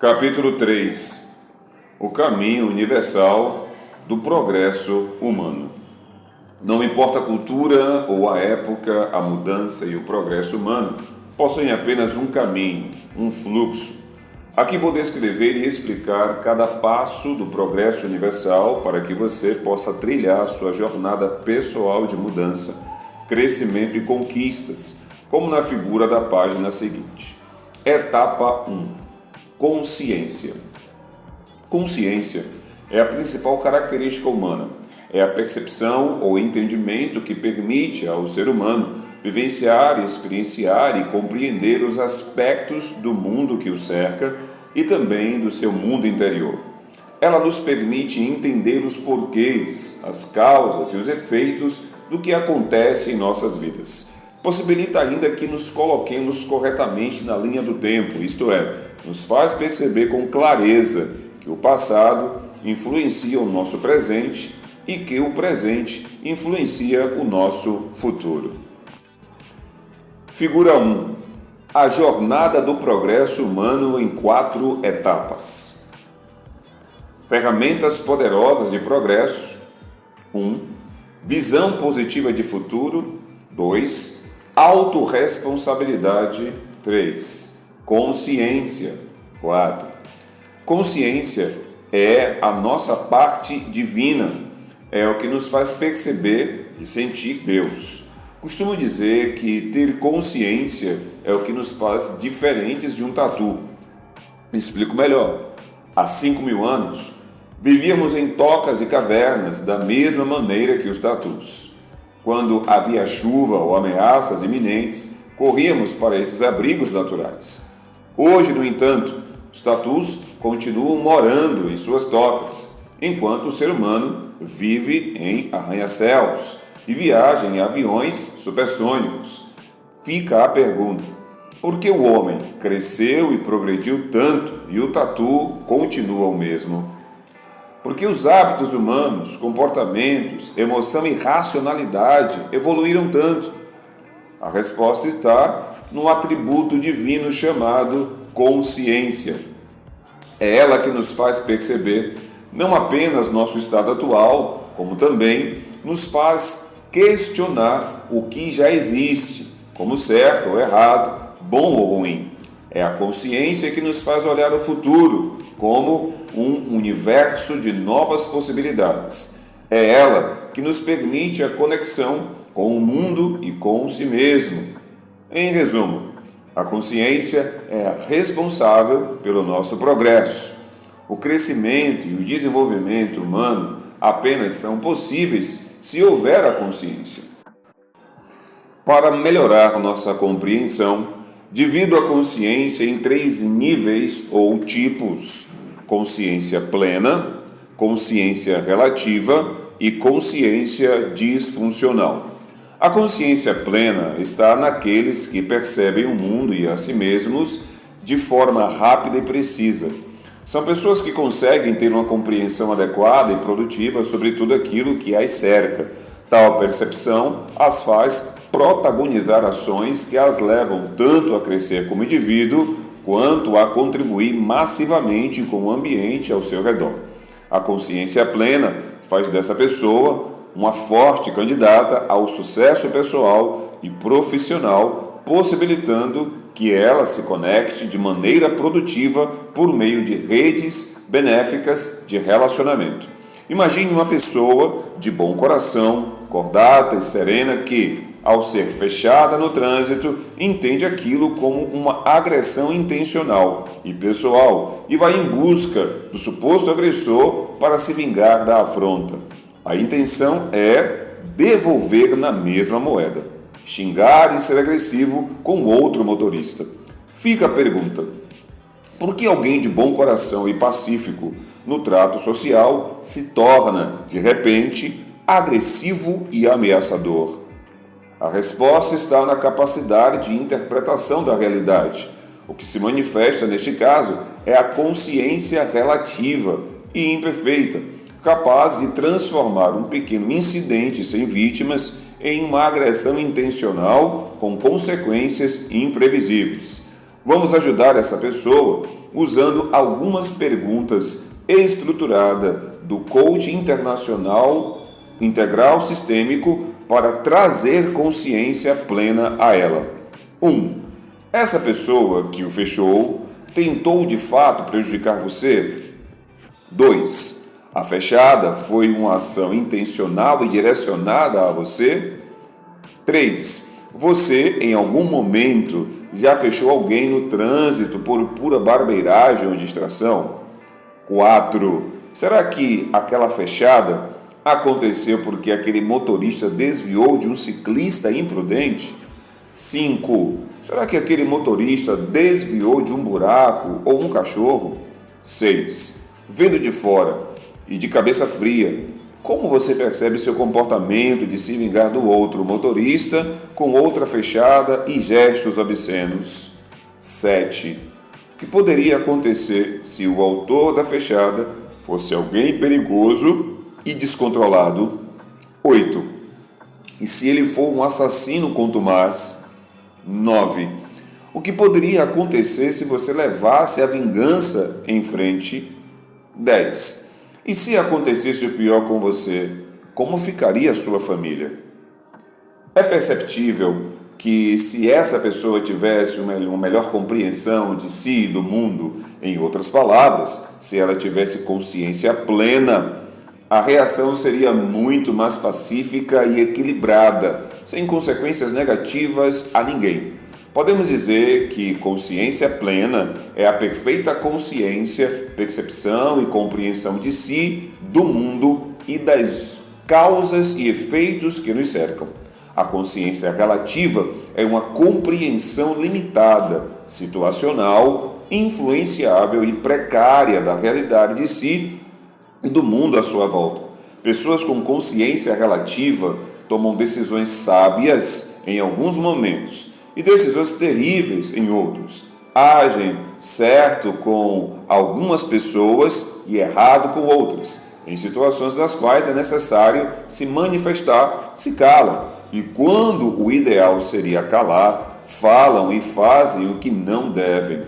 Capítulo 3. O caminho universal do progresso humano. Não importa a cultura ou a época, a mudança e o progresso humano possuem apenas um caminho, um fluxo. Aqui vou descrever e explicar cada passo do progresso universal para que você possa trilhar sua jornada pessoal de mudança, crescimento e conquistas, como na figura da página seguinte. Etapa 1. Consciência. Consciência é a principal característica humana. É a percepção ou entendimento que permite ao ser humano vivenciar, experienciar e compreender os aspectos do mundo que o cerca e também do seu mundo interior. Ela nos permite entender os porquês, as causas e os efeitos do que acontece em nossas vidas. Possibilita ainda que nos coloquemos corretamente na linha do tempo, isto é, nos faz perceber com clareza que o passado influencia o nosso presente e que o presente influencia o nosso futuro. Figura 1. A jornada do progresso humano em 4 etapas. Ferramentas poderosas de progresso. 1. Visão positiva de futuro. 2. Autorresponsabilidade. 3. Consciência. 4. Consciência é a nossa parte divina, é o que nos faz perceber e sentir Deus. Costumo dizer que ter consciência é o que nos faz diferentes de um tatu. Me explico melhor. Há 5.000 anos, vivíamos em tocas e cavernas da mesma maneira que os tatus. Quando havia chuva ou ameaças iminentes, corríamos para esses abrigos naturais. Hoje, no entanto, os tatus continuam morando em suas tocas, enquanto o ser humano vive em arranha-céus e viaja em aviões supersônicos. Fica a pergunta: por que o homem cresceu e progrediu tanto e o tatu continua o mesmo? Por que os hábitos humanos, comportamentos, emoção e racionalidade evoluíram tanto? A resposta está num atributo divino chamado consciência. É ela que nos faz perceber não apenas nosso estado atual, como também nos faz questionar o que já existe, como certo ou errado, bom ou ruim. É a consciência que nos faz olhar o futuro como um universo de novas possibilidades. É ela que nos permite a conexão com o mundo e com si mesmo. Em resumo, a consciência é responsável pelo nosso progresso. O crescimento e o desenvolvimento humano apenas são possíveis se houver a consciência. Para melhorar nossa compreensão, divido a consciência em 3 níveis ou tipos: consciência plena, consciência relativa e consciência disfuncional. A consciência plena está naqueles que percebem o mundo e a si mesmos de forma rápida e precisa. São pessoas que conseguem ter uma compreensão adequada e produtiva sobre tudo aquilo que as cerca. Tal percepção as faz protagonizar ações que as levam tanto a crescer como indivíduo, quanto a contribuir massivamente com o ambiente ao seu redor. A consciência plena faz dessa pessoa uma forte candidata ao sucesso pessoal e profissional, possibilitando que ela se conecte de maneira produtiva por meio de redes benéficas de relacionamento. Imagine uma pessoa de bom coração, cordata e serena que, ao ser fechada no trânsito, entende aquilo como uma agressão intencional e pessoal e vai em busca do suposto agressor para se vingar da afronta. A intenção é devolver na mesma moeda, xingar e ser agressivo com outro motorista. Fica a pergunta: por que alguém de bom coração e pacífico no trato social se torna, de repente, agressivo e ameaçador? A resposta está na capacidade de interpretação da realidade. O que se manifesta neste caso é a consciência relativa e imperfeita, capaz de transformar um pequeno incidente sem vítimas em uma agressão intencional com consequências imprevisíveis. Vamos ajudar essa pessoa usando algumas perguntas estruturadas do coaching internacional integral sistêmico para trazer consciência plena a ela. 1. Essa pessoa que o fechou tentou de fato prejudicar você? 2. A fechada foi uma ação intencional e direcionada a você? 3. Você, em algum momento, já fechou alguém no trânsito por pura barbeiragem ou distração? 4. Será que aquela fechada aconteceu porque aquele motorista desviou de um ciclista imprudente? 5. Será que aquele motorista desviou de um buraco ou um cachorro? 6. Vendo de fora e de cabeça fria, como você percebe seu comportamento de se vingar do outro motorista com outra fechada e gestos obscenos? 7. O que poderia acontecer se o autor da fechada fosse alguém perigoso e descontrolado? 8. E se ele for um assassino contumaz? 9. O que poderia acontecer se você levasse a vingança em frente? 10. E se acontecesse o pior com você, como ficaria a sua família? É perceptível que se essa pessoa tivesse uma melhor compreensão de si e do mundo, em outras palavras, se ela tivesse consciência plena, a reação seria muito mais pacífica e equilibrada, sem consequências negativas a ninguém. Podemos dizer que consciência plena é a perfeita consciência, percepção e compreensão de si, do mundo e das causas e efeitos que nos cercam. A consciência relativa é uma compreensão limitada, situacional, influenciável e precária da realidade de si e do mundo à sua volta. Pessoas com consciência relativa tomam decisões sábias em alguns momentos e decisões terríveis em outros. Agem certo com algumas pessoas e errado com outras. Em situações das quais é necessário se manifestar, se calam. E quando o ideal seria calar, falam e fazem o que não devem.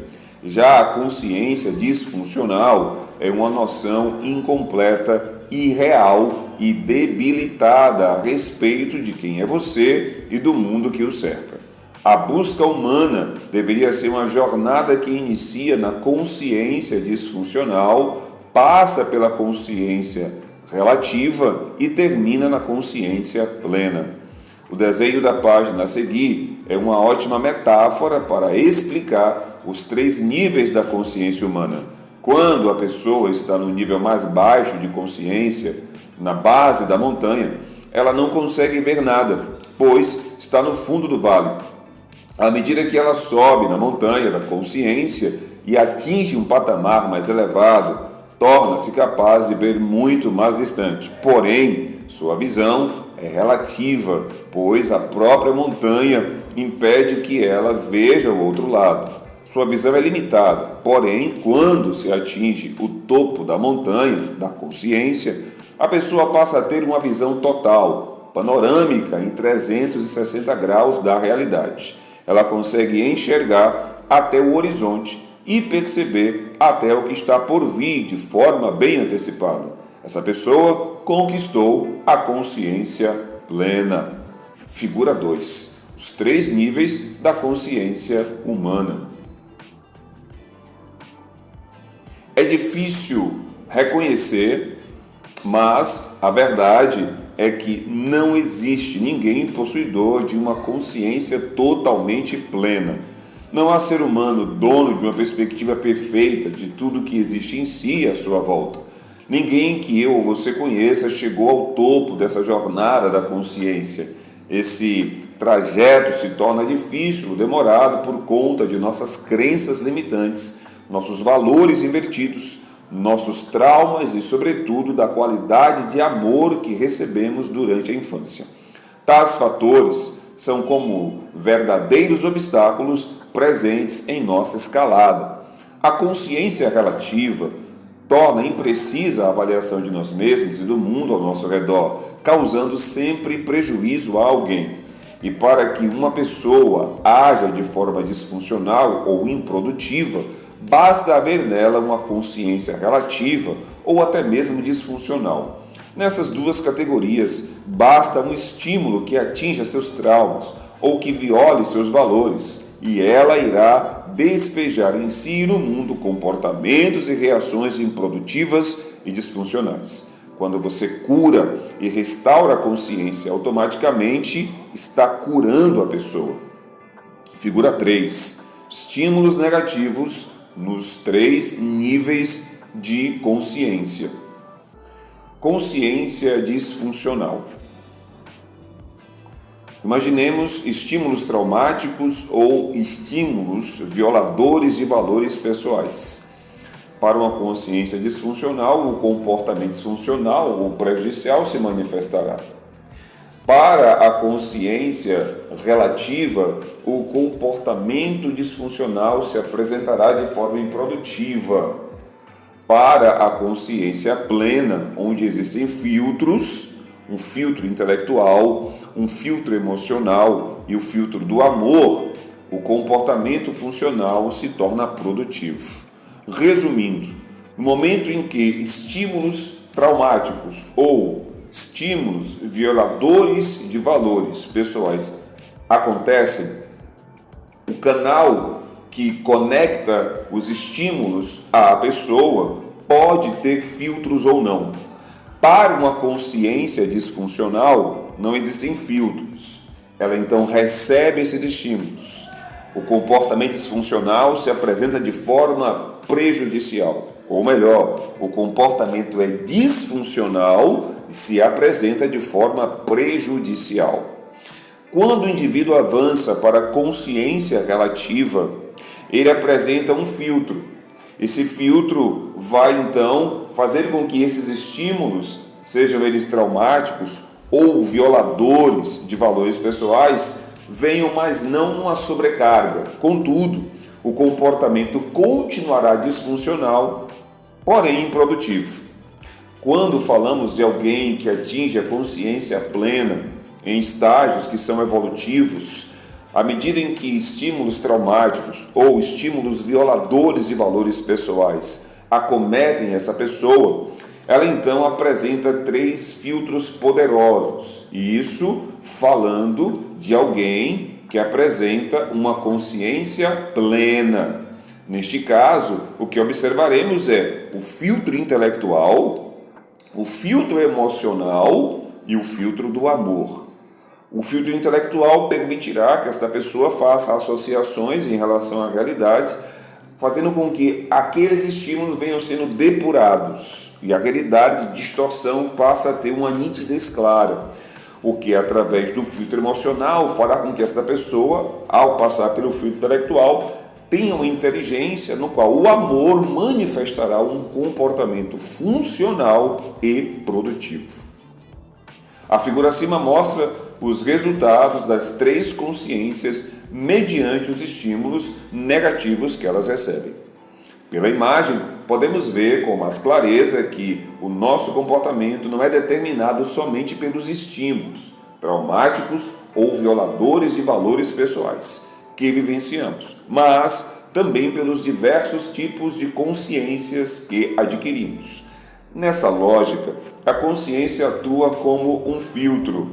Já a consciência disfuncional é uma noção incompleta, irreal e debilitada a respeito de quem é você e do mundo que o cerca. A busca humana deveria ser uma jornada que inicia na consciência disfuncional, passa pela consciência relativa e termina na consciência plena. O desenho da página a seguir é uma ótima metáfora para explicar os 3 níveis da consciência humana. Quando a pessoa está no nível mais baixo de consciência, na base da montanha, ela não consegue ver nada, pois está no fundo do vale. À medida que ela sobe na montanha da consciência e atinge um patamar mais elevado, torna-se capaz de ver muito mais distante. Porém, sua visão é relativa, pois a própria montanha impede que ela veja o outro lado. Sua visão é limitada, porém, quando se atinge o topo da montanha, da consciência, a pessoa passa a ter uma visão total, panorâmica em 360 graus da realidade. Ela consegue enxergar até o horizonte e perceber até o que está por vir de forma bem antecipada. Essa pessoa conquistou a consciência plena. Figura 2. Os 3 níveis da consciência humana. É difícil reconhecer, mas a verdade é que não existe ninguém possuidor de uma consciência totalmente plena. Não há ser humano dono de uma perspectiva perfeita de tudo que existe em si e à sua volta. Ninguém que eu ou você conheça chegou ao topo dessa jornada da consciência. Esse trajeto se torna difícil, demorado por conta de nossas crenças limitantes, nossos valores invertidos, nossos traumas e, sobretudo, da qualidade de amor que recebemos durante a infância. Tais fatores são como verdadeiros obstáculos presentes em nossa escalada. A consciência relativa torna imprecisa a avaliação de nós mesmos e do mundo ao nosso redor, causando sempre prejuízo a alguém. E para que uma pessoa haja de forma disfuncional ou improdutiva, basta haver nela uma consciência relativa ou até mesmo disfuncional. Nessas duas categorias, basta um estímulo que atinja seus traumas ou que viole seus valores, e ela irá despejar em si e no mundo comportamentos e reações improdutivas e disfuncionais. Quando você cura e restaura a consciência, automaticamente está curando a pessoa. Figura 3. Estímulos negativos nos 3 níveis de consciência. Consciência disfuncional. Imaginemos estímulos traumáticos ou estímulos violadores de valores pessoais. Para uma consciência disfuncional, o comportamento disfuncional ou prejudicial se manifestará. Para a consciência relativa, o comportamento disfuncional se apresentará de forma improdutiva. Para a consciência plena, onde existem filtros, um filtro intelectual, um filtro emocional e o filtro do amor, o comportamento funcional se torna produtivo. Resumindo, no momento em que estímulos traumáticos ou estímulos violadores de valores pessoais acontecem, o canal que conecta os estímulos à pessoa pode ter filtros ou não. Para uma consciência disfuncional, não existem filtros. Ela então recebe esses estímulos. O comportamento disfuncional se apresenta de forma prejudicial. Ou melhor, o comportamento é disfuncional e se apresenta de forma prejudicial. Quando o indivíduo avança para a consciência relativa, ele apresenta um filtro. Esse filtro vai então fazer com que esses estímulos, sejam eles traumáticos ou violadores de valores pessoais, venham, mas não uma sobrecarga. Contudo, o comportamento continuará disfuncional, porém improdutivo. Quando falamos de alguém que atinge a consciência plena em estágios que são evolutivos, à medida em que estímulos traumáticos ou estímulos violadores de valores pessoais acometem essa pessoa, ela então apresenta 3 filtros poderosos. E isso falando de alguém que apresenta uma consciência plena. Neste caso, o que observaremos é o filtro intelectual, o filtro emocional e o filtro do amor. O filtro intelectual permitirá que esta pessoa faça associações em relação à realidade, fazendo com que aqueles estímulos venham sendo depurados e a realidade de distorção passe a ter uma nitidez clara, o que através do filtro emocional fará com que esta pessoa, ao passar pelo filtro intelectual, tenha uma inteligência no qual o amor manifestará um comportamento funcional e produtivo. A figura acima mostra os resultados das 3 consciências mediante os estímulos negativos que elas recebem. Pela imagem, podemos ver com mais clareza que o nosso comportamento não é determinado somente pelos estímulos traumáticos ou violadores de valores pessoais que vivenciamos, mas também pelos diversos tipos de consciências que adquirimos. Nessa lógica, a consciência atua como um filtro,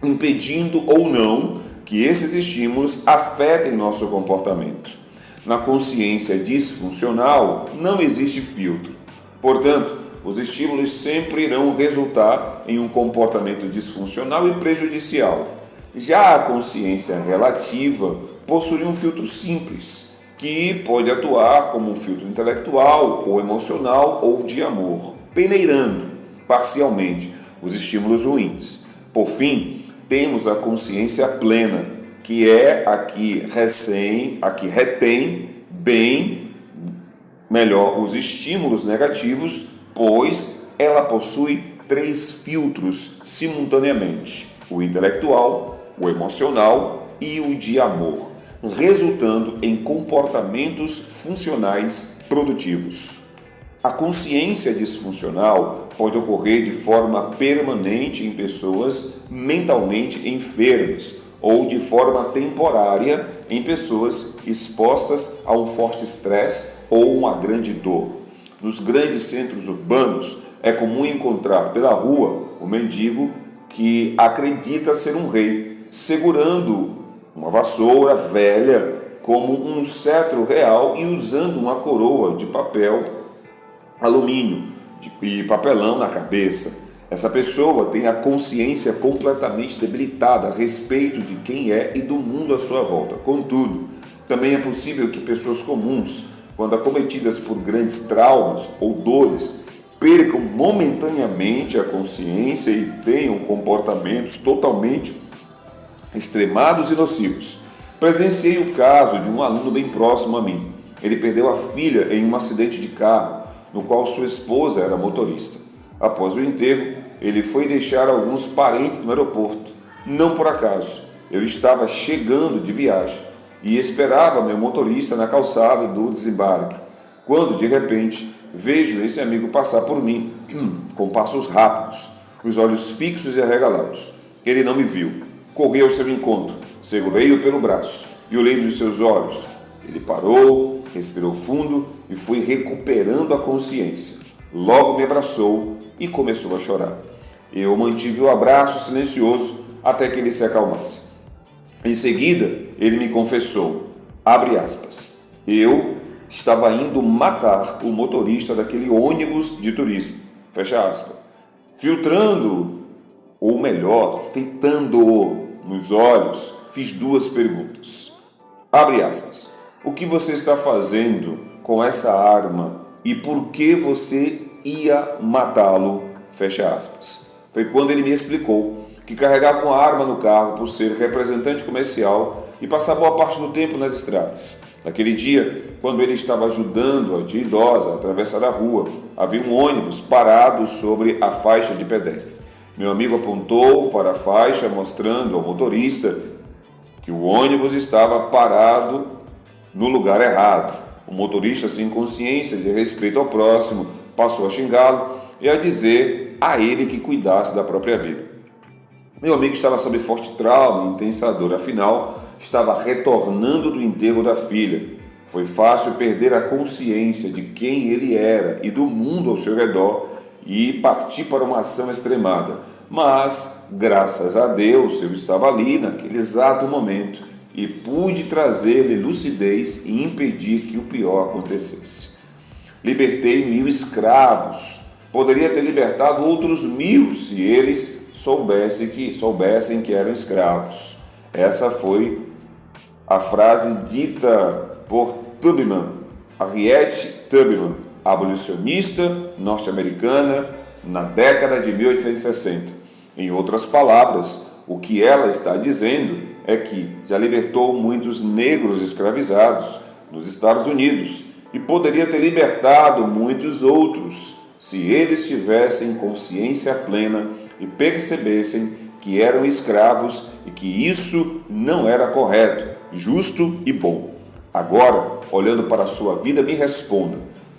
impedindo ou não que esses estímulos afetem nosso comportamento. Na consciência disfuncional, não existe filtro. Portanto, os estímulos sempre irão resultar em um comportamento disfuncional e prejudicial. Já a consciência relativa possui um filtro simples, que pode atuar como um filtro intelectual ou emocional ou de amor, peneirando parcialmente os estímulos ruins. Por fim, temos a consciência plena, que é a que retém bem melhor os estímulos negativos, pois ela possui 3 filtros simultaneamente: o intelectual, o emocional e o de amor, resultando em comportamentos funcionais produtivos. A consciência disfuncional pode ocorrer de forma permanente em pessoas mentalmente enfermas ou de forma temporária em pessoas expostas a um forte estresse ou uma grande dor. Nos grandes centros urbanos é comum encontrar pela rua o mendigo que acredita ser um rei, segurando uma vassoura velha como um cetro real e usando uma coroa de papel alumínio e papelão na cabeça. Essa pessoa tem a consciência completamente debilitada a respeito de quem é e do mundo à sua volta. Contudo, também é possível que pessoas comuns, quando acometidas por grandes traumas ou dores, percam momentaneamente a consciência e tenham comportamentos totalmente extremados e nocivos. Presenciei o caso de um aluno bem próximo a mim. Ele perdeu a filha em um acidente de carro, no qual sua esposa era motorista. Após o enterro, ele foi deixar alguns parentes no aeroporto. Não por acaso, eu estava chegando de viagem e esperava meu motorista na calçada do desembarque, quando de repente vejo esse amigo passar por mim com passos rápidos, os olhos fixos e arregalados. Ele não me viu. Corri ao seu encontro, segurei-o pelo braço e olhei nos seus olhos. Ele parou, respirou fundo e fui recuperando a consciência. Logo me abraçou e começou a chorar. Eu mantive o abraço silencioso até que ele se acalmasse. Em seguida, ele me confessou, abre aspas, eu estava indo matar o motorista daquele ônibus de turismo, fecha aspas, filtrando, ou melhor, fitando-o nos olhos, fiz duas perguntas. Abre aspas, o que você está fazendo com essa arma e por que você ia matá-lo? Fecha aspas. Foi quando ele me explicou que carregava uma arma no carro por ser representante comercial e passar boa parte do tempo nas estradas. Naquele dia, quando ele estava ajudando a tia idosa a atravessar a rua, havia um ônibus parado sobre a faixa de pedestre. Meu amigo apontou para a faixa, mostrando ao motorista que o ônibus estava parado no lugar errado. O motorista, sem consciência de respeito ao próximo, passou a xingá-lo e a dizer a ele que cuidasse da própria vida. Meu amigo estava sob forte trauma e intensa dor, afinal, estava retornando do enterro da filha. Foi fácil perder a consciência de quem ele era e do mundo ao seu redor e partir para uma ação extremada. Mas, graças a Deus, eu estava ali naquele exato momento e pude trazer-lhe lucidez e impedir que o pior acontecesse. Libertei 1000 escravos. Poderia ter libertado outros 1000 se eles soubessem que eram escravos. Essa foi a frase dita por Tubman, Harriet Tubman, abolicionista norte-americana na década de 1860. Em outras palavras, o que ela está dizendo é que já libertou muitos negros escravizados nos Estados Unidos e poderia ter libertado muitos outros se eles tivessem consciência plena e percebessem que eram escravos e que isso não era correto, justo e bom. Agora, olhando para a sua vida, me responda: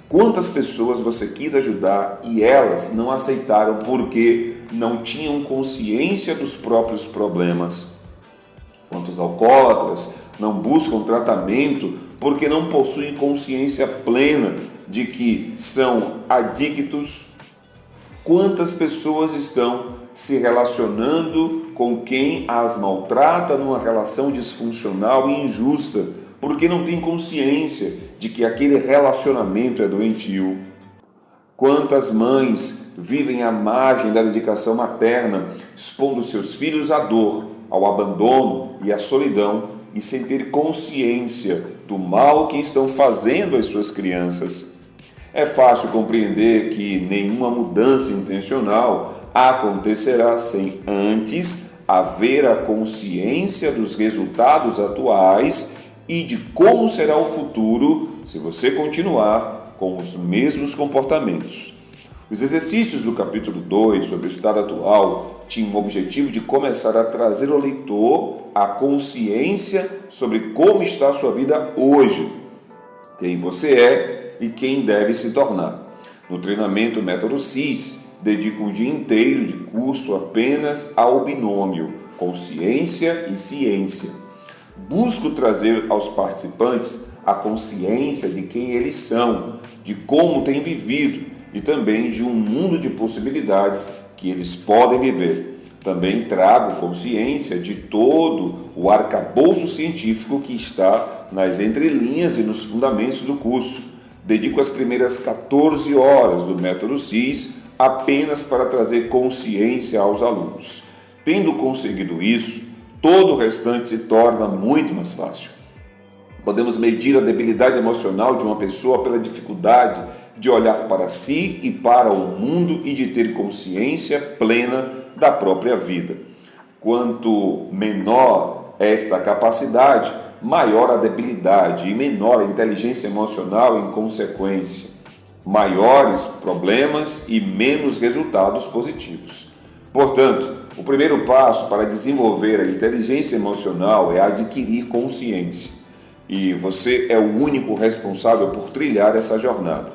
quantas pessoas você quis ajudar e elas não aceitaram porque não tinham consciência dos próprios problemas? Quantos alcoólatras não buscam tratamento porque não possuem consciência plena de que são adictos? Quantas pessoas estão se relacionando com quem as maltrata numa relação disfuncional e injusta porque não tem consciência de que aquele relacionamento é doentio? Quantas mães vivem à margem da dedicação materna, expondo seus filhos à dor, ao abandono e à solidão e sem ter consciência do mal que estão fazendo às suas crianças? É fácil compreender que nenhuma mudança intencional acontecerá sem antes haver a consciência dos resultados atuais e de como será o futuro se você continuar com os mesmos comportamentos. Os exercícios do capítulo 2 sobre o estado atual tinham o objetivo de começar a trazer ao leitor a consciência sobre como está a sua vida hoje, quem você é e quem deve se tornar. No treinamento Método CIS, dedico um dia inteiro de curso apenas ao binômio, consciência e ciência. Busco trazer aos participantes a consciência de quem eles são, de como têm vivido e também de um mundo de possibilidades que eles podem viver. Também trago consciência de todo o arcabouço científico que está nas entrelinhas e nos fundamentos do curso. Dedico as primeiras 14 horas do método CIS apenas para trazer consciência aos alunos. Tendo conseguido isso, todo o restante se torna muito mais fácil. Podemos medir a debilidade emocional de uma pessoa pela dificuldade de olhar para si e para o mundo e de ter consciência plena da própria vida. Quanto menor esta capacidade, maior a debilidade e menor a inteligência emocional em consequência. Maiores problemas e menos resultados positivos. Portanto, o primeiro passo para desenvolver a inteligência emocional é adquirir consciência. E você é o único responsável por trilhar essa jornada.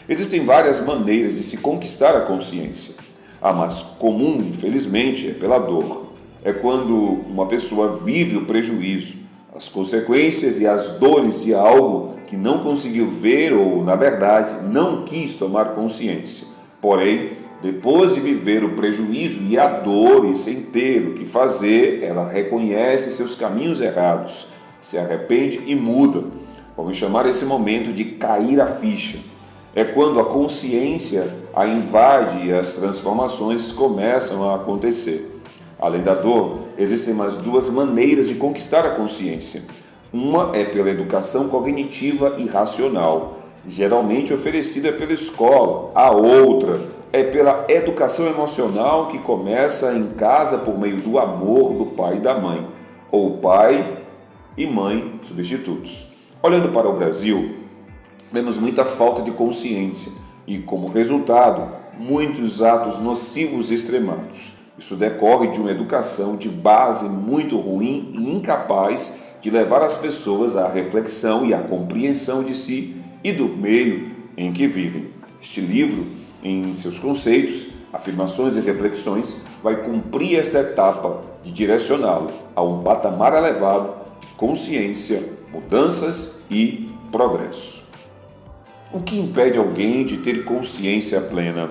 Existem várias maneiras de se conquistar a consciência. A mais comum, infelizmente, é pela dor. É quando uma pessoa vive o prejuízo, as consequências e as dores de algo que não conseguiu ver ou, na verdade, não quis tomar consciência. Porém, depois de viver o prejuízo e a dor e sem ter o que fazer, ela reconhece seus caminhos errados, se arrepende e muda. Vamos chamar esse momento de cair a ficha. É quando a consciência a invade e as transformações começam a acontecer. Além da dor, existem mais duas maneiras de conquistar a consciência. Uma é pela educação cognitiva e racional, geralmente oferecida pela escola. A outra é pela educação emocional, que começa em casa por meio do amor do pai e da mãe, ou pai e mãe substitutos. Olhando para o Brasil, vemos muita falta de consciência e, como resultado, muitos atos nocivos extremados. Isso decorre de uma educação de base muito ruim e incapaz de levar as pessoas à reflexão e à compreensão de si e do meio em que vivem. Este livro, em seus conceitos, afirmações e reflexões, vai cumprir esta etapa de direcioná-lo a um patamar elevado de consciência, mudanças e progresso. O que impede alguém de ter consciência plena?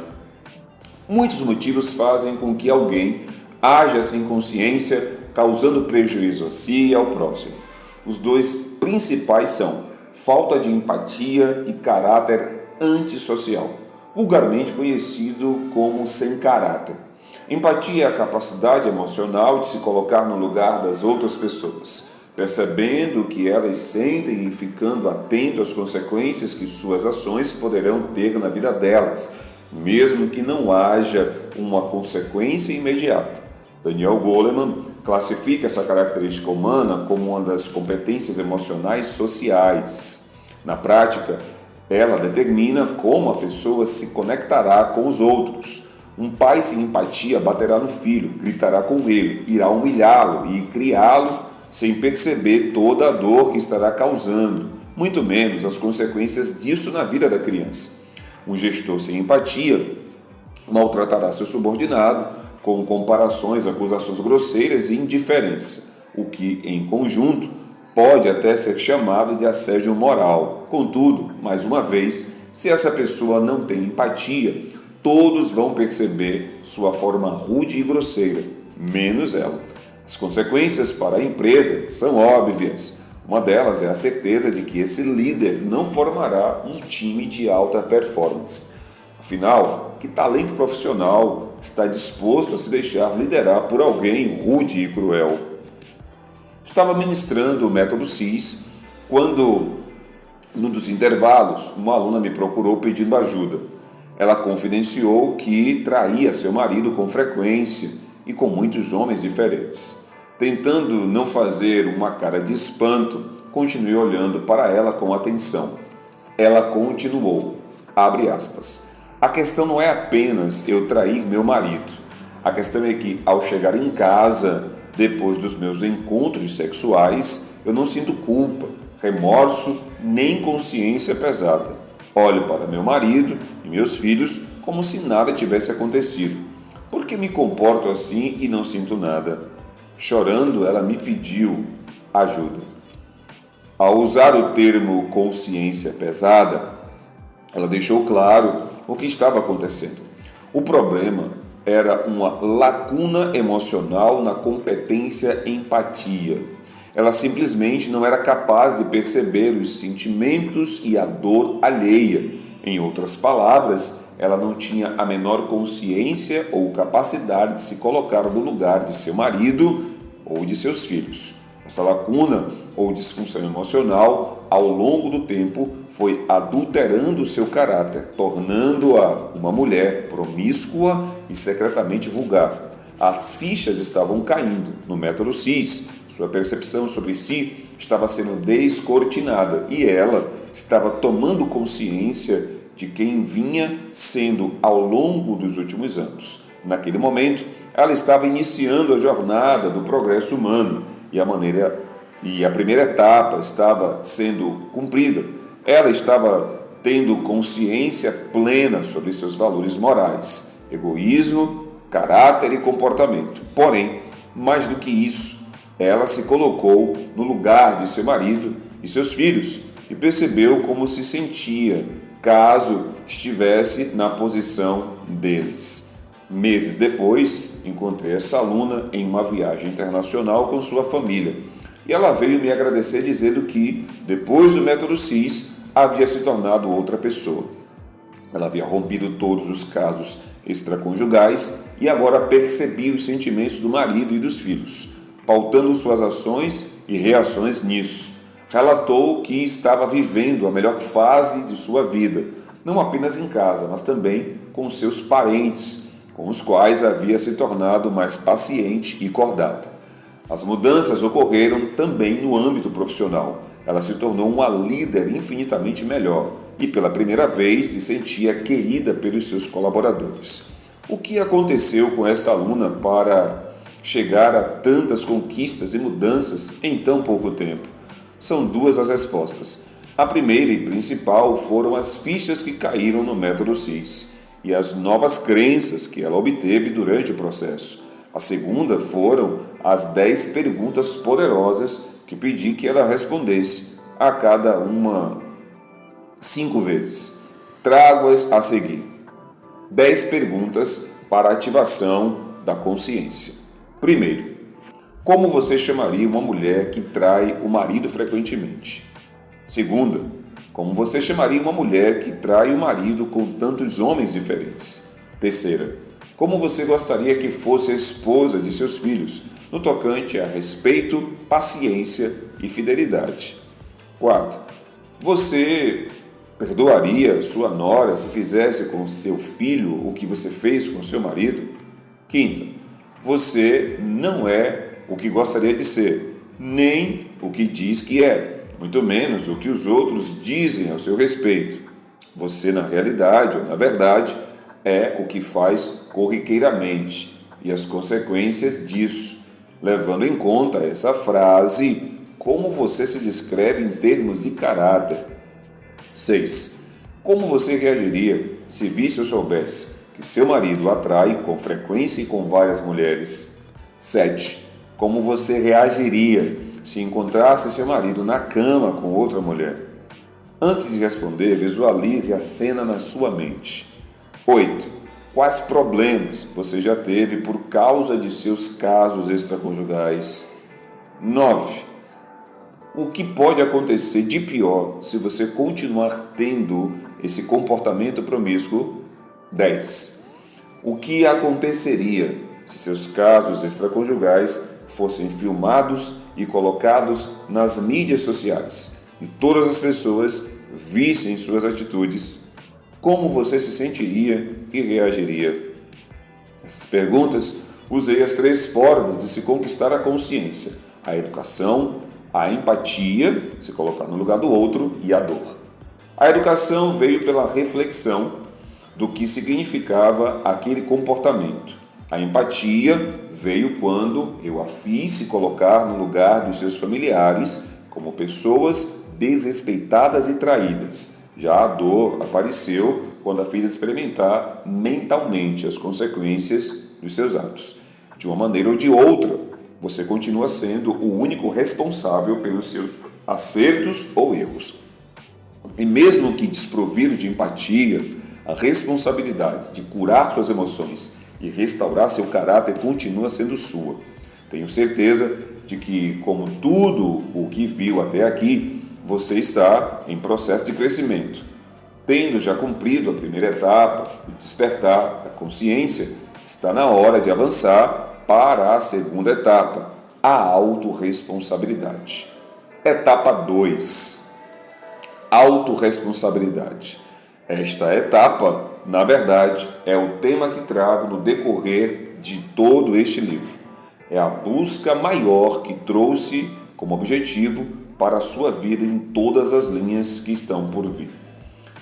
Muitos motivos fazem com que alguém haja sem consciência, causando prejuízo a si e ao próximo. Os dois principais são falta de empatia e caráter antissocial, vulgarmente conhecido como sem caráter. Empatia é a capacidade emocional de se colocar no lugar das outras pessoas, percebendo o que elas sentem e ficando atento às consequências que suas ações poderão ter na vida delas, mesmo que não haja uma consequência imediata. Daniel Goleman classifica essa característica humana como uma das competências emocionais sociais. Na prática, ela determina como a pessoa se conectará com os outros. Um pai sem empatia baterá no filho, gritará com ele, irá humilhá-lo e criá-lo sem perceber toda a dor que estará causando, muito menos as consequências disso na vida da criança. Um gestor sem empatia maltratará seu subordinado com comparações, acusações grosseiras e indiferença, o que, em conjunto, pode até ser chamado de assédio moral. Contudo, mais uma vez, se essa pessoa não tem empatia, todos vão perceber sua forma rude e grosseira, menos ela. As consequências para a empresa são óbvias. Uma delas é a certeza de que esse líder não formará um time de alta performance. Afinal, que talento profissional está disposto a se deixar liderar por alguém rude e cruel? Estava ministrando o método CIS quando, num dos intervalos, uma aluna me procurou pedindo ajuda. Ela confidenciou que traía seu marido com frequência e com muitos homens diferentes. Tentando não fazer uma cara de espanto, continuei olhando para ela com atenção. Ela continuou, abre aspas, a questão não é apenas eu trair meu marido. A questão é que, ao chegar em casa, depois dos meus encontros sexuais, eu não sinto culpa, remorso, nem consciência pesada. Olho para meu marido e meus filhos como se nada tivesse acontecido. Por que me comporto assim e não sinto nada? Chorando, ela me pediu ajuda. Ao usar o termo consciência pesada, ela deixou claro o que estava acontecendo. O problema era uma lacuna emocional na competência empatia. Ela simplesmente não era capaz de perceber os sentimentos e a dor alheia. Em outras palavras, ela não tinha a menor consciência ou capacidade de se colocar no lugar de seu marido ou de seus filhos. Essa lacuna ou disfunção emocional, ao longo do tempo, foi adulterando seu caráter, tornando-a uma mulher promíscua e secretamente vulgar. As fichas estavam caindo no método CIS, sua percepção sobre si estava sendo descortinada e ela estava tomando consciência de quem vinha sendo ao longo dos últimos anos. Naquele momento, ela estava iniciando a jornada do progresso humano e a primeira etapa estava sendo cumprida. Ela estava tendo consciência plena sobre seus valores morais, egoísmo, caráter e comportamento. Porém, mais do que isso, ela se colocou no lugar de seu marido e seus filhos e percebeu como se sentia caso estivesse na posição deles. Meses depois, encontrei essa aluna em uma viagem internacional com sua família e ela veio me agradecer dizendo que, depois do método CIS, havia se tornado outra pessoa. Ela havia rompido todos os casos extraconjugais e agora percebia os sentimentos do marido e dos filhos, pautando suas ações e reações nisso. Relatou que estava vivendo a melhor fase de sua vida, não apenas em casa, mas também com seus parentes, com os quais havia se tornado mais paciente e cordata. As mudanças ocorreram também no âmbito profissional. Ela se tornou uma líder infinitamente melhor e pela primeira vez se sentia querida pelos seus colaboradores. O que aconteceu com essa aluna para chegar a tantas conquistas e mudanças em tão pouco tempo? São duas as respostas. A primeira e principal foram as fichas que caíram no método CIS e as novas crenças que ela obteve durante o processo. A segunda foram as 10 perguntas poderosas que pedi que ela respondesse a cada uma 5 vezes. Trago-as a seguir. 10 perguntas para ativação da consciência. Primeiro, como você chamaria uma mulher que trai o marido frequentemente? Segunda, como você chamaria uma mulher que trai o marido com tantos homens diferentes? Terceira, como você gostaria que fosse a esposa de seus filhos, no tocante a respeito, paciência e fidelidade? Quarto, você perdoaria sua nora se fizesse com seu filho o que você fez com seu marido? Quinto, você não é o que gostaria de ser, nem o que diz que é, muito menos o que os outros dizem ao seu respeito. Você, na realidade ou na verdade, é o que faz corriqueiramente e as consequências disso. Levando em conta essa frase, como você se descreve em termos de caráter? 6. Como você reagiria se visse ou soubesse que seu marido atrai com frequência e com várias mulheres? 7. Como você reagiria se encontrasse seu marido na cama com outra mulher? Antes de responder, visualize a cena na sua mente. 8. Quais problemas você já teve por causa de seus casos extraconjugais? 9. O que pode acontecer de pior se você continuar tendo esse comportamento promíscuo? 10. O que aconteceria se seus casos extraconjugais fossem filmados e colocados nas mídias sociais e todas as pessoas vissem suas atitudes? Como você se sentiria e reagiria? Essas perguntas usei as 3 formas de se conquistar a consciência: a educação, a empatia, se colocar no lugar do outro, e a dor. A educação veio pela reflexão do que significava aquele comportamento. A empatia veio quando eu a fiz se colocar no lugar dos seus familiares como pessoas desrespeitadas e traídas. Já a dor apareceu quando a fiz experimentar mentalmente as consequências dos seus atos. De uma maneira ou de outra, você continua sendo o único responsável pelos seus acertos ou erros. E mesmo que desprovido de empatia, a responsabilidade de curar suas emoções e restaurar seu caráter continua sendo sua. Tenho certeza de que, como tudo o que viu até aqui, você está em processo de crescimento. Tendo já cumprido a primeira etapa, o despertar da consciência, está na hora de avançar para a segunda etapa, a autorresponsabilidade. Etapa 2. Autorresponsabilidade. Esta etapa, na verdade, é o tema que trago no decorrer de todo este livro. É a busca maior que trouxe como objetivo para a sua vida em todas as linhas que estão por vir.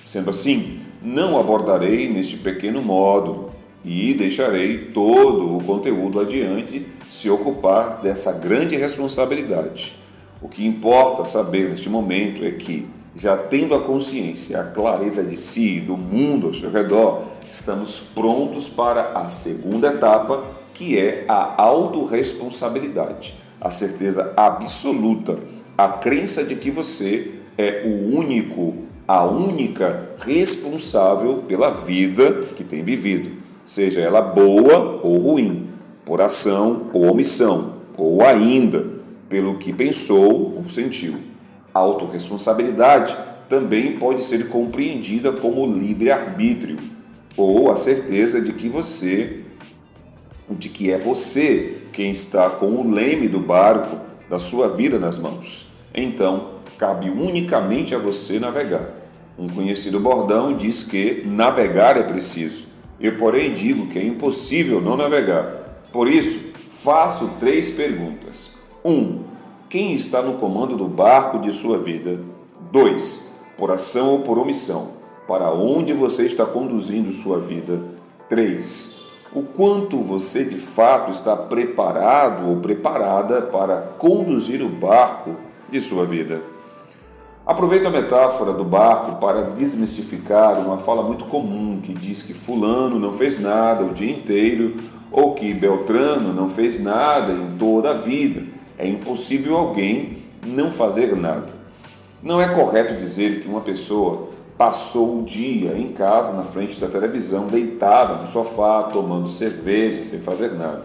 Sendo assim, não abordarei neste pequeno módulo e deixarei todo o conteúdo adiante se ocupar dessa grande responsabilidade. O que importa saber neste momento é que, já tendo a consciência, a clareza de si e do mundo ao seu redor, estamos prontos para a segunda etapa, que é a autorresponsabilidade, a certeza absoluta, a crença de que você é o único, a única responsável pela vida que tem vivido, seja ela boa ou ruim, por ação ou omissão, ou ainda pelo que pensou ou sentiu. A autorresponsabilidade também pode ser compreendida como livre-arbítrio, ou a certeza de que é você quem está com o leme do barco da sua vida nas mãos. Então, cabe unicamente a você navegar. Um conhecido bordão diz que navegar é preciso. Eu, porém, digo que é impossível não navegar. Por isso, faço 3 perguntas. 1. Quem está no comando do barco de sua vida? 2. Por ação ou por omissão? Para onde você está conduzindo sua vida? 3. O quanto você de fato está preparado ou preparada para conduzir o barco de sua vida? Aproveito a metáfora do barco para desmistificar uma fala muito comum que diz que fulano não fez nada o dia inteiro ou que Beltrano não fez nada em toda a vida. É impossível alguém não fazer nada. Não é correto dizer que uma pessoa passou o dia em casa, na frente da televisão, deitada no sofá, tomando cerveja, sem fazer nada.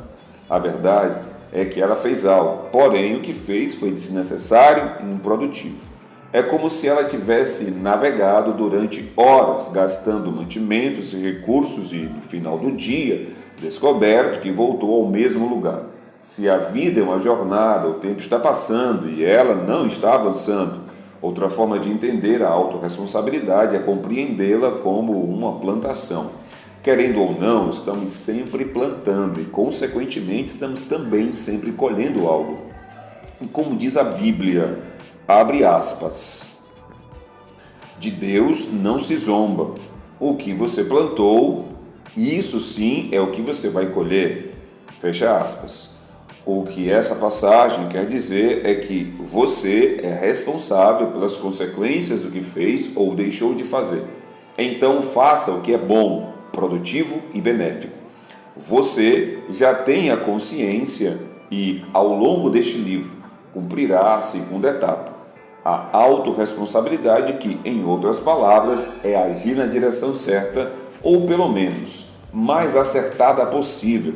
A verdade é que ela fez algo, porém o que fez foi desnecessário e improdutivo. É como se ela tivesse navegado durante horas, gastando mantimentos e recursos e, no final do dia, descoberto que voltou ao mesmo lugar. Se a vida é uma jornada, o tempo está passando e ela não está avançando. Outra forma de entender a autorresponsabilidade é compreendê-la como uma plantação. Querendo ou não, estamos sempre plantando e, consequentemente, estamos também sempre colhendo algo. E como diz a Bíblia, abre aspas, de Deus não se zomba. O que você plantou, isso sim é o que você vai colher. Fecha aspas. O que essa passagem quer dizer é que você é responsável pelas consequências do que fez ou deixou de fazer. Então faça o que é bom, produtivo e benéfico. Você já tem a consciência e, ao longo deste livro, cumprirá a segunda etapa, a autorresponsabilidade que, em outras palavras, é agir na direção certa ou, pelo menos, mais acertada possível.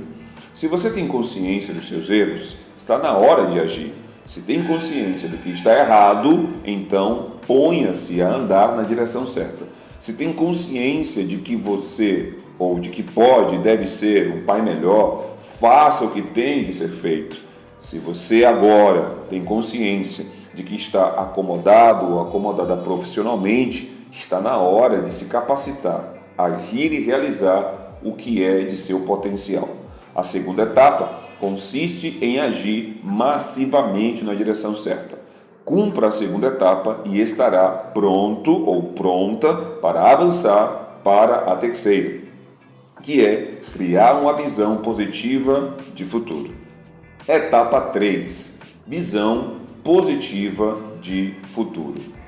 Se você tem consciência dos seus erros, está na hora de agir. Se tem consciência do que está errado, então ponha-se a andar na direção certa. Se tem consciência de que você, ou de que pode e deve ser um pai melhor, faça o que tem de ser feito. Se você agora tem consciência de que está acomodado ou acomodada profissionalmente, está na hora de se capacitar, agir e realizar o que é de seu potencial. A segunda etapa consiste em agir massivamente na direção certa. Cumpra a segunda etapa e estará pronto ou pronta para avançar para a terceira, que é criar uma visão positiva de futuro. Etapa 3. Visão positiva de futuro.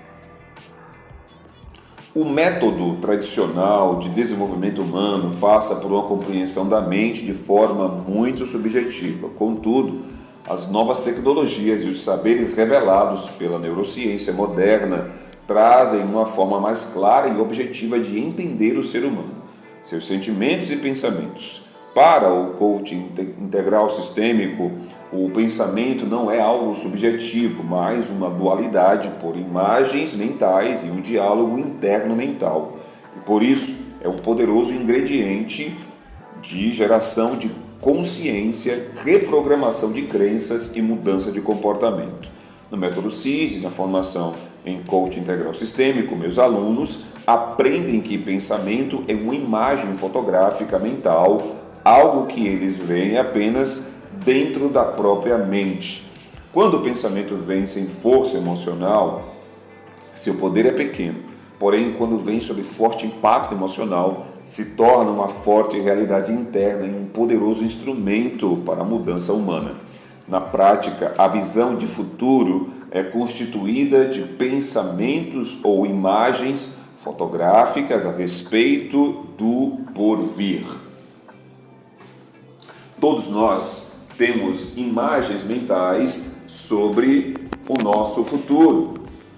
O método tradicional de desenvolvimento humano passa por uma compreensão da mente de forma muito subjetiva. Contudo, As novas tecnologias e os saberes revelados pela neurociência moderna trazem uma forma mais clara e objetiva de entender o ser humano, seus sentimentos e pensamentos. Para o coaching integral sistêmico, o pensamento não é algo subjetivo, mas uma dualidade por imagens mentais e um diálogo interno mental. E por isso é um poderoso ingrediente de geração de consciência, reprogramação de crenças e mudança de comportamento. No método CIS e na formação em coaching integral sistêmico, meus alunos aprendem que pensamento é uma imagem fotográfica mental, algo que eles veem apenas dentro da própria mente. Quando o pensamento vem sem força emocional, seu poder é pequeno. Porém, quando vem sob forte impacto emocional, se torna uma forte realidade interna e um poderoso instrumento para a mudança humana. Na prática, a visão de futuro é constituída de pensamentos ou imagens fotográficas a respeito do porvir. Todos nós temos imagens mentais sobre o nosso futuro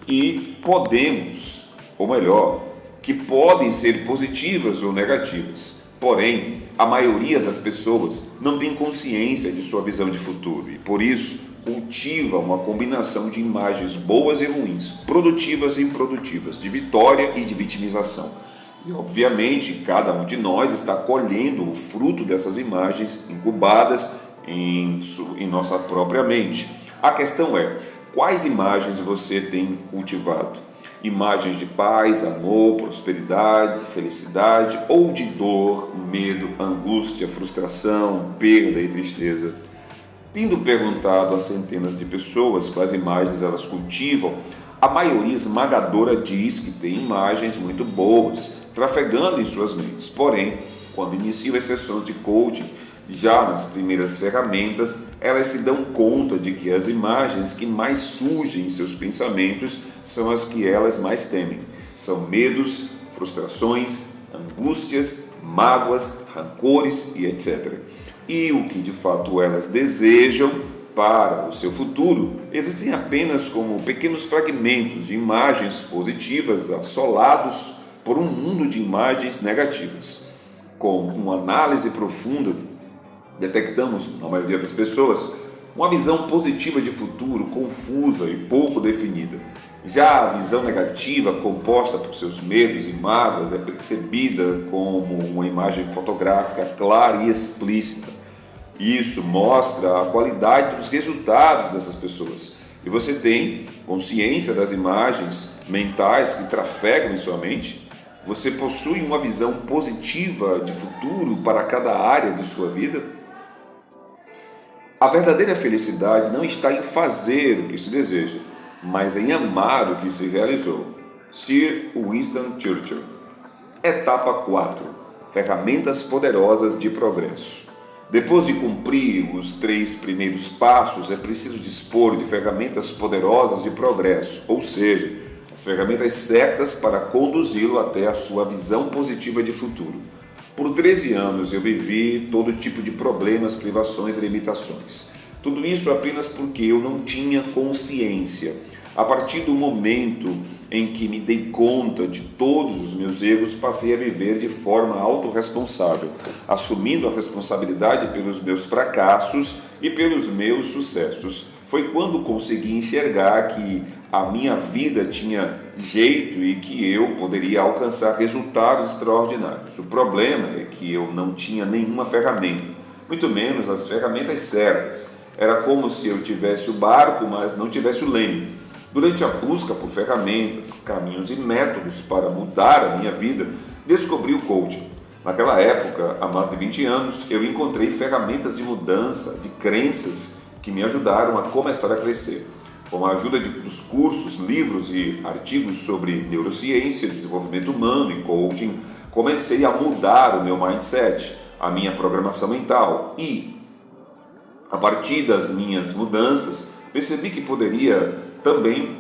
e podemos, ou melhor, que podem ser positivas ou negativas. Porém, a maioria das pessoas não tem consciência de sua visão de futuro e, por isso, cultiva uma combinação de imagens boas e ruins, produtivas e improdutivas, de vitória e de vitimização. E, obviamente, cada um de nós está colhendo o fruto dessas imagens incubadas em nossa própria mente. A questão é, quais imagens você tem cultivado? Imagens de paz, amor, prosperidade, felicidade ou de dor, medo, angústia, frustração, perda e tristeza? Tendo perguntado a centenas de pessoas quais imagens elas cultivam, a maioria esmagadora diz que tem imagens muito boas, trafegando em suas mentes. Porém, quando iniciam as sessões de coaching, já nas primeiras ferramentas, elas se dão conta de que as imagens que mais surgem em seus pensamentos são as que elas mais temem. São medos, frustrações, angústias, mágoas, rancores e etc. E o que de fato elas desejam para o seu futuro existem apenas como pequenos fragmentos de imagens positivas assolados por um mundo de imagens negativas. Com uma análise profunda, detectamos, na maioria das pessoas, uma visão positiva de futuro confusa e pouco definida. Já a visão negativa, composta por seus medos e mágoas, é percebida como uma imagem fotográfica clara e explícita. Isso mostra a qualidade dos resultados dessas pessoas. E você tem consciência das imagens mentais que trafegam em sua mente? Você possui uma visão positiva de futuro para cada área de sua vida? A verdadeira felicidade não está em fazer o que se deseja, mas em amar o que se realizou. Sir Winston Churchill. Etapa 4. Ferramentas poderosas de progresso. Depois de cumprir os 3 primeiros passos, é preciso dispor de ferramentas poderosas de progresso, ou seja, as ferramentas certas para conduzi-lo até a sua visão positiva de futuro. Por 13 anos eu vivi todo tipo de problemas, privações e limitações. Tudo isso apenas porque eu não tinha consciência. A partir do momento em que me dei conta de todos os meus erros, passei a viver de forma autorresponsável, assumindo a responsabilidade pelos meus fracassos e pelos meus sucessos. Foi quando consegui enxergar que a minha vida tinha jeito e que eu poderia alcançar resultados extraordinários. O problema é que eu não tinha nenhuma ferramenta, muito menos as ferramentas certas. Era como se eu tivesse o barco, mas não tivesse o leme. Durante a busca por ferramentas, caminhos e métodos para mudar a minha vida, descobri o coaching. Naquela época, há mais de 20 anos, eu encontrei ferramentas de mudança, de crenças que me ajudaram a começar a crescer. Com a ajuda dos cursos, livros e artigos sobre neurociência, desenvolvimento humano e coaching, comecei a mudar o meu mindset, a minha programação mental e, a partir das minhas mudanças, percebi que poderia também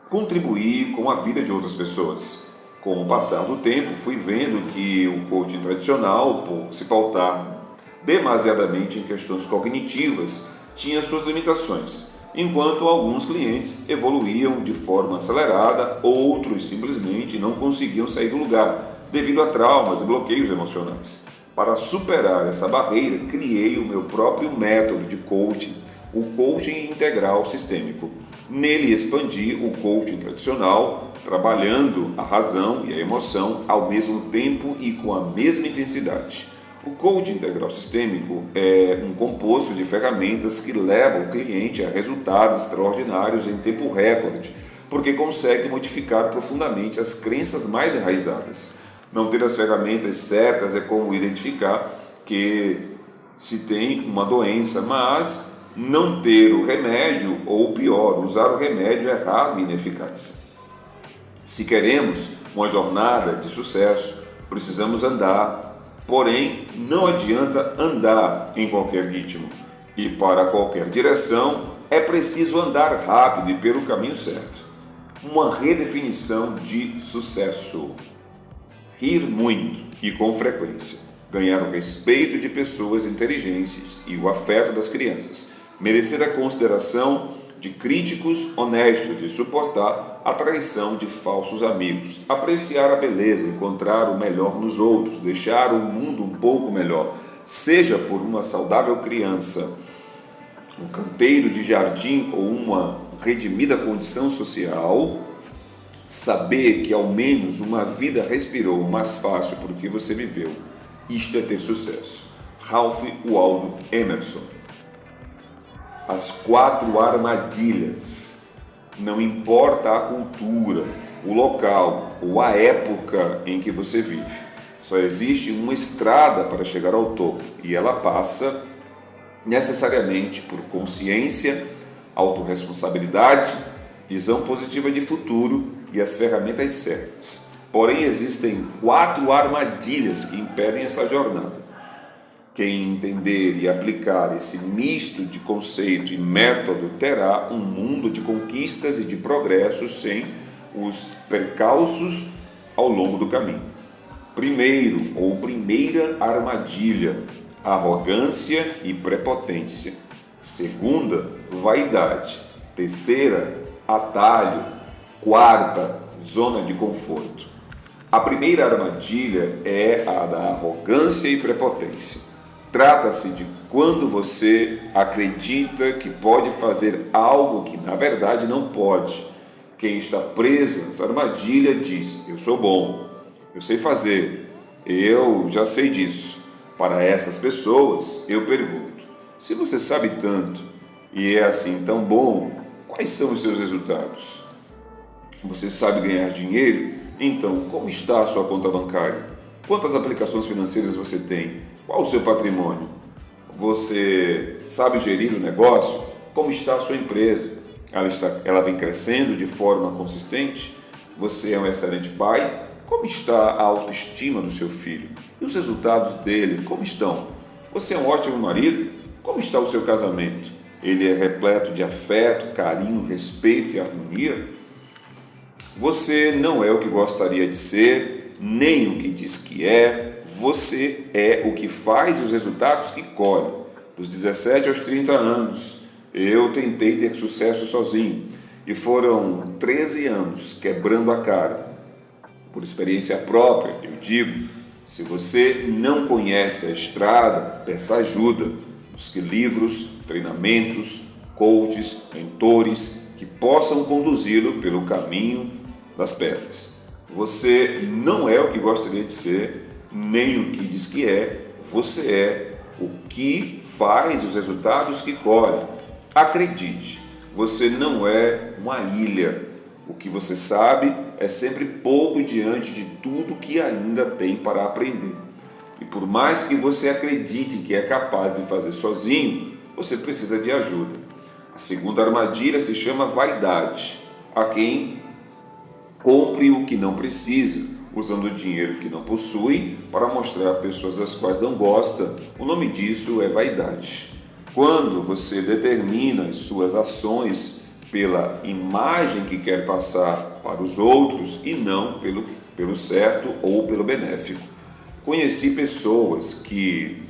contribuir com a vida de outras pessoas. Com o passar do tempo, fui vendo que o coaching tradicional, por se pautar demasiadamente em questões cognitivas, tinha suas limitações, enquanto alguns clientes evoluíam de forma acelerada, outros simplesmente não conseguiam sair do lugar, devido a traumas e bloqueios emocionais. Para superar essa barreira, criei o meu próprio método de coaching, o coaching integral sistêmico. Nele expandi o coaching tradicional, trabalhando a razão e a emoção ao mesmo tempo e com a mesma intensidade. O coaching integral sistêmico é um composto de ferramentas que levam o cliente a resultados extraordinários em tempo recorde, porque consegue modificar profundamente as crenças mais enraizadas. Não ter as ferramentas certas é como identificar que se tem uma doença, mas não ter o remédio, ou pior, usar o remédio errado e ineficaz. Se queremos uma jornada de sucesso, precisamos andar, porém não adianta andar em qualquer ritmo. E para qualquer direção é preciso andar rápido e pelo caminho certo. Uma redefinição de sucesso: rir muito e com frequência, ganhar o respeito de pessoas inteligentes e o afeto das crianças, merecer a consideração de críticos honestos e suportar a traição de falsos amigos, apreciar a beleza, encontrar o melhor nos outros, deixar o mundo um pouco melhor, seja por uma saudável criança, um canteiro de jardim ou uma redimida condição social. Saber que ao menos uma vida respirou mais fácil por que você viveu. Isto é ter sucesso. Ralph Waldo Emerson. As 4 armadilhas. Não importa a cultura, o local ou a época em que você vive. Só existe uma estrada para chegar ao topo e ela passa necessariamente por consciência, autorresponsabilidade, visão positiva de futuro e as ferramentas certas. Porém, existem 4 armadilhas que impedem essa jornada. Quem entender e aplicar esse misto de conceito e método terá um mundo de conquistas e de progressos sem os percalços ao longo do caminho. Primeira armadilha: arrogância e prepotência. Segunda, vaidade. Terceira, atalho. Quarta, zona de conforto. A primeira armadilha é a da arrogância e prepotência. Trata-se de quando você acredita que pode fazer algo que na verdade não pode. Quem está preso nessa armadilha diz: eu sou bom, eu sei fazer, eu já sei disso. Para essas pessoas, eu pergunto: se você sabe tanto e é assim tão bom, quais são os seus resultados? Você sabe ganhar dinheiro? Então, como está a sua conta bancária? Quantas aplicações financeiras você tem? Qual o seu patrimônio? Você sabe gerir o negócio? Como está a sua empresa? Ela vem crescendo de forma consistente? Você é um excelente pai? Como está a autoestima do seu filho? E os resultados dele, como estão? Você é um ótimo marido? Como está o seu casamento? Ele é repleto de afeto, carinho, respeito e harmonia? Você não é o que gostaria de ser, nem o que diz que é. Você é o que faz e os resultados que colhe. Dos 17 aos 30 anos, eu tentei ter sucesso sozinho e foram 13 anos quebrando a cara. Por experiência própria, eu digo: se você não conhece a estrada, peça ajuda. Busque livros, treinamentos, coaches, mentores que possam conduzi-lo pelo caminho das pedras. Você não é o que gostaria de ser, nem o que diz que é. Você é o que faz os resultados que colhe. Acredite, você não é uma ilha. O que você sabe é sempre pouco diante de tudo que ainda tem para aprender. E por mais que você acredite que é capaz de fazer sozinho, você precisa de ajuda. A segunda armadilha se chama vaidade. Há quem compre o que não precisa, usando o dinheiro que não possui para mostrar a pessoas das quais não gosta. O nome disso é vaidade. Quando você determina as suas ações pela imagem que quer passar para os outros e não pelo certo ou pelo benéfico. Conheci pessoas que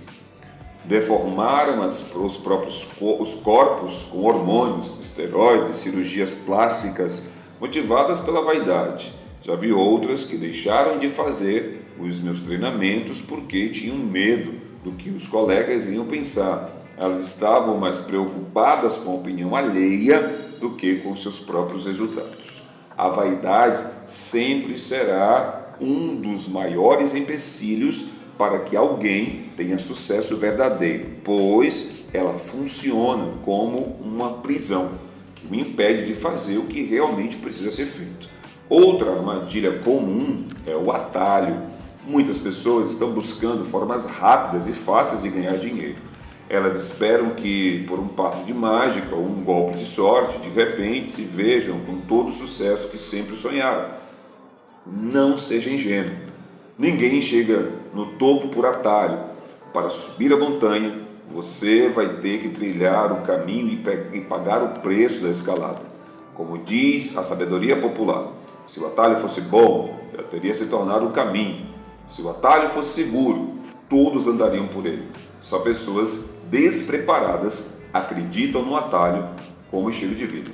Deformaram os próprios os corpos com hormônios, esteroides e cirurgias plásticas motivadas pela vaidade. Já vi outras que deixaram de fazer os meus treinamentos porque tinham medo do que os colegas iam pensar. Elas estavam mais preocupadas com a opinião alheia do que com seus próprios resultados. A vaidade sempre será um dos maiores empecilhos para que alguém tenha sucesso verdadeiro, pois ela funciona como uma prisão que me impede de fazer o que realmente precisa ser feito. Outra armadilha comum é o atalho. Muitas pessoas estão buscando formas rápidas e fáceis de ganhar dinheiro. Elas esperam que, por um passe de mágica ou um golpe de sorte, de repente se vejam com todo o sucesso que sempre sonharam. Não seja ingênuo. Ninguém chega no topo por atalho. Para subir a montanha, você vai ter que trilhar o caminho e pagar o preço da escalada. Como diz a sabedoria popular, se o atalho fosse bom, já teria se tornado o caminho. Se o atalho fosse seguro, todos andariam por ele. Só pessoas despreparadas acreditam no atalho como estilo de vida.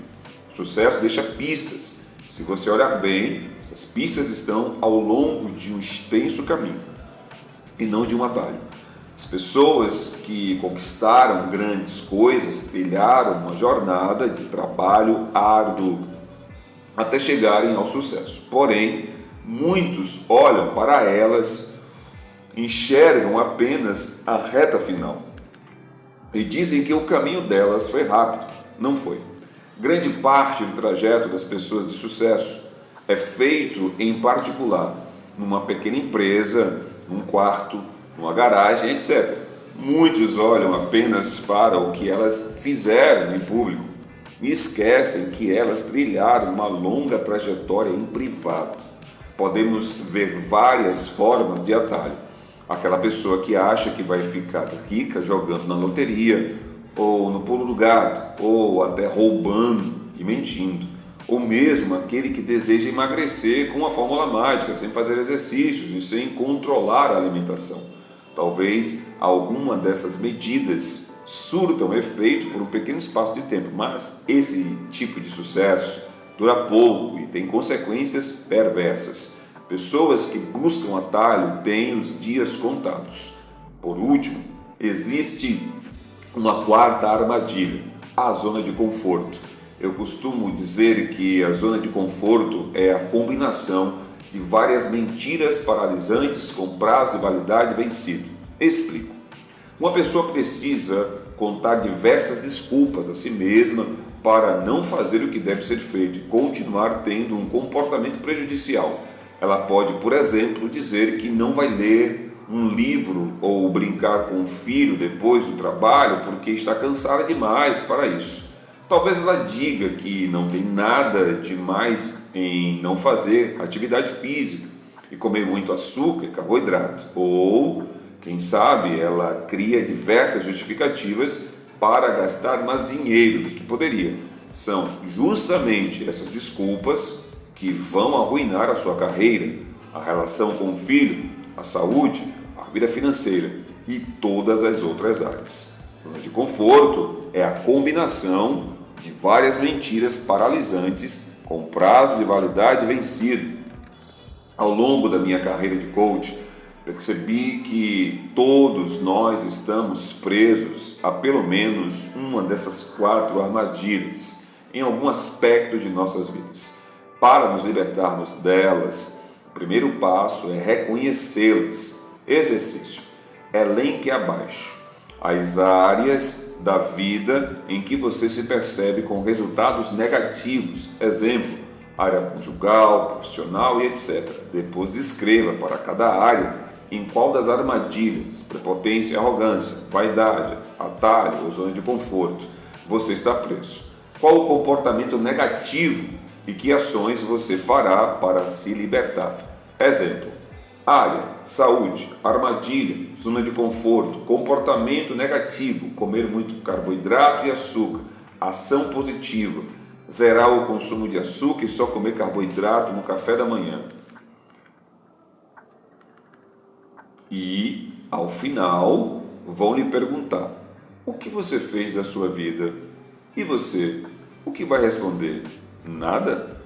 O sucesso deixa pistas. Se você olhar bem, essas pistas estão ao longo de um extenso caminho e não de um atalho. As pessoas que conquistaram grandes coisas trilharam uma jornada de trabalho árduo até chegarem ao sucesso. Porém, muitos olham para elas, enxergam apenas a reta final e dizem que o caminho delas foi rápido. Não foi. Grande parte do trajeto das pessoas de sucesso é feito em particular, numa pequena empresa, num quarto, numa garagem, etc. Muitos olham apenas para o que elas fizeram em público e esquecem que elas trilharam uma longa trajetória em privado. Podemos ver várias formas de atalho. Aquela pessoa que acha que vai ficar rica jogando na loteria, ou no pulo do gato, ou até roubando e mentindo, ou mesmo aquele que deseja emagrecer com uma fórmula mágica, sem fazer exercícios e sem controlar a alimentação. Talvez alguma dessas medidas surtam efeito por um pequeno espaço de tempo, mas esse tipo de sucesso dura pouco e tem consequências perversas. Pessoas que buscam atalho têm os dias contados. Por último, existe uma quarta armadilha, a zona de conforto. Eu costumo dizer que a zona de conforto é a combinação de várias mentiras paralisantes com prazo de validade vencido. Explico. Uma pessoa precisa contar diversas desculpas a si mesma para não fazer o que deve ser feito e continuar tendo um comportamento prejudicial. Ela pode, por exemplo, dizer que não vai ler um livro ou brincar com o filho depois do trabalho porque está cansada demais para isso. Talvez ela diga que não tem nada demais em não fazer atividade física e comer muito açúcar e carboidrato. Ou, quem sabe, ela cria diversas justificativas para gastar mais dinheiro do que poderia. São justamente essas desculpas que vão arruinar a sua carreira, a relação com o filho, a saúde, a vida financeira e todas as outras áreas. Zona de conforto é a combinação de várias mentiras paralisantes com prazo de validade vencido. Ao longo da minha carreira de coach, percebi que todos nós estamos presos a pelo menos uma dessas 4 armadilhas em algum aspecto de nossas vidas. Para nos libertarmos delas, o primeiro passo é reconhecê-las. Exercício. Elenque abaixo as áreas da vida em que você se percebe com resultados negativos. Exemplo, área conjugal, profissional e etc. Depois descreva para cada área em qual das armadilhas, prepotência e arrogância, vaidade, atalho ou zona de conforto você está preso. Qual o comportamento negativo e que ações você fará para se libertar. Exemplo, área, saúde, armadilha, zona de conforto, comportamento negativo, comer muito carboidrato e açúcar, ação positiva, zerar o consumo de açúcar e só comer carboidrato no café da manhã. E, ao final, vão lhe perguntar: o que você fez da sua vida? E você, o que vai responder? Nada?